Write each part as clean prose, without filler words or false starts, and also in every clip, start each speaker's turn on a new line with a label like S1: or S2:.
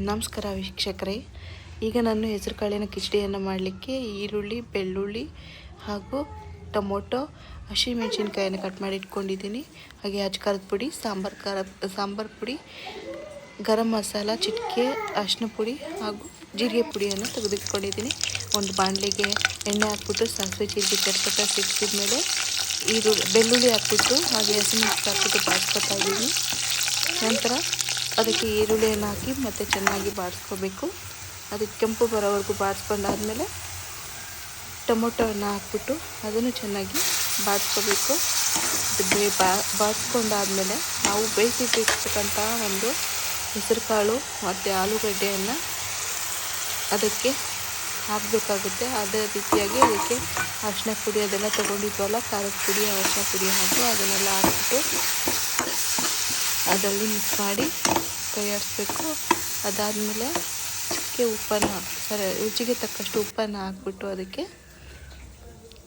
S1: ನಮಸ್ಕಾರ ವೀಕ್ಷಕರೇ. ಈಗ ನಾನು ಹೆಸರುಕಾಳಿನ ಕಿಚಡಿಯನ್ನು ಮಾಡಲಿಕ್ಕೆ ಈರುಳ್ಳಿ, ಬೆಳ್ಳುಳ್ಳಿ ಹಾಗೂ ಟೊಮೊಟೊ, ಹಸಿಮೆಣಸಿನ್ಕಾಯನ್ನು ಕಟ್ ಮಾಡಿ ಇಟ್ಕೊಂಡಿದ್ದೀನಿ. ಹಾಗೆ ಅಜ್ಕಾರದ ಪುಡಿ, ಸಾಂಬಾರು ಪುಡಿ, ಗರಂ ಮಸಾಲ ಚಿಟಿಕೆ, ಅರಿಶಿನ ಪುಡಿ ಹಾಗೂ ಜೀರಿಗೆ ಪುಡಿಯನ್ನು ತೆಗೆದಿಟ್ಕೊಂಡಿದ್ದೀನಿ. ಒಂದು ಬಾಣಲೆಗೆ ಎಣ್ಣೆ ಹಾಕ್ಬಿಟ್ಟು ಸಾಸಿವೆ ಜೀರಿಗೆ ಚಟಪಟ ಸಿಡಿಸಿದ ಮೇಲೆ ಬೆಳ್ಳುಳ್ಳಿ ಹಾಕ್ಬಿಟ್ಟು ಹಾಗೆ ಹಸಿಮೆಣಸಿನ್ಕಾಯಿ ಹಾಕ್ಬಿಟ್ಟು ಬಾಡಿಸ್ಕೊತಾ ಇದ್ದೀನಿ. ನಂತರ ಅದಕ್ಕೆ ಈರುಳ್ಳಿಯನ್ನು ಹಾಕಿ ಮತ್ತು ಚೆನ್ನಾಗಿ ಬಾಡಿಸ್ಕೋಬೇಕು. ಅದಕ್ಕೆ ಕೆಂಪು ಬರೋವರೆಗೂ ಬಾಡಿಸ್ಕೊಂಡಾದ್ಮೇಲೆ ಟೊಮೊಟೊವನ್ನು ಹಾಕ್ಬಿಟ್ಟು ಅದನ್ನು ಚೆನ್ನಾಗಿ ಬಾಡಿಸ್ಕೋಬೇಕು. ಬಾಡಿಸ್ಕೊಂಡಾದ್ಮೇಲೆ ನಾವು ಬೇಯಿಸಿಟ್ಟಿರ್ತಕ್ಕಂಥ ಒಂದು ಹೆಸರುಕಾಳು ಮತ್ತು ಆಲೂಗಡ್ಡೆಯನ್ನು ಅದಕ್ಕೆ ಹಾಕಬೇಕಾಗುತ್ತೆ. ಅದೇ ರೀತಿಯಾಗಿ ಅದಕ್ಕೆ ಅರಿಶಿನ ಪುಡಿ ಅದೆಲ್ಲ ತೊಗೊಂಡಿದ್ವಲ್ಲ, ಖಾರದ ಪುಡಿ, ಅರಿಶಿನ ಪುಡಿ ಹಾಗೂ ಅದನ್ನೆಲ್ಲ ಹಾಕ್ಬಿಟ್ಟು ಅದರಲ್ಲಿ ಮಿಕ್ಸ್ ಮಾಡಿ ಕೈ ಆಡಿಸ್ಬೇಕು. ಅದಾದಮೇಲೆ ರುಚಿಗೆ ತಕ್ಕಷ್ಟು ಉಪ್ಪನ್ನು ಹಾಕ್ಬಿಟ್ಟು ಅದಕ್ಕೆ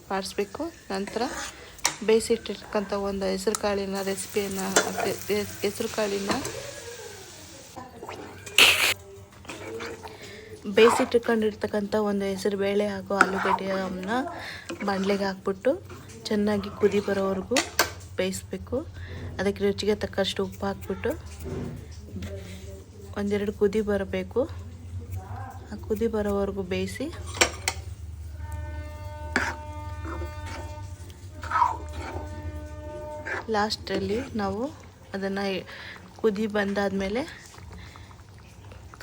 S1: ಬಾಡಿಸ್ಬೇಕು. ನಂತರ ಬೇಯಿಸಿಟ್ಟಿರ್ತಕ್ಕಂಥ ಒಂದು ಹೆಸರುಕಾಳಿನ ಬೇಯಿಸಿಟ್ಕೊಂಡಿರ್ತಕ್ಕಂಥ ಒಂದು ಹೆಸರುಬೇಳೆ ಹಾಗೂ ಆಲೂಗಡ್ಡೆಯನ್ನು ಬಾಣಲೆಗೆ ಹಾಕ್ಬಿಟ್ಟು ಚೆನ್ನಾಗಿ ಕುದಿ ಬರೋವರೆಗೂ ಬೇಯಿಸಬೇಕು. ಅದಕ್ಕೆ ರುಚಿಗೆ ತಕ್ಕಷ್ಟು ಉಪ್ಪು ಹಾಕ್ಬಿಟ್ಟು ಒಂದೆರಡು ಕುದಿ ಬರಬೇಕು. ಆ ಕುದಿ ಬರೋವರೆಗೂ ಬೇಯಿಸಿ ಲಾಸ್ಟಲ್ಲಿ ನಾವು ಅದನ್ನು ಕುದಿ ಬಂದಾದಮೇಲೆ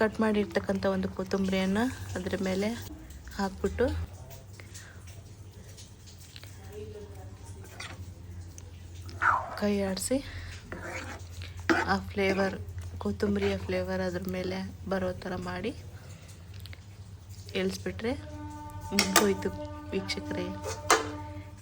S1: ಕಟ್ ಮಾಡಿರ್ತಕ್ಕಂಥ ಒಂದು ಕೊತ್ತಂಬರಿಯನ್ನು ಅದರ ಮೇಲೆ ಹಾಕ್ಬಿಟ್ಟು ಕೈ ಆಡಿಸಿ ಆ ಕೊತ್ತಂಬರಿಯ ಫ್ಲೇವರ್ ಅದ್ರ ಮೇಲೆ ಬರೋ ಥರ ಮಾಡಿ ಇಳಿಸ್ಬಿಟ್ರೆ ಮುಗಿದೋಯ್ತು ವೀಕ್ಷಕರೇ.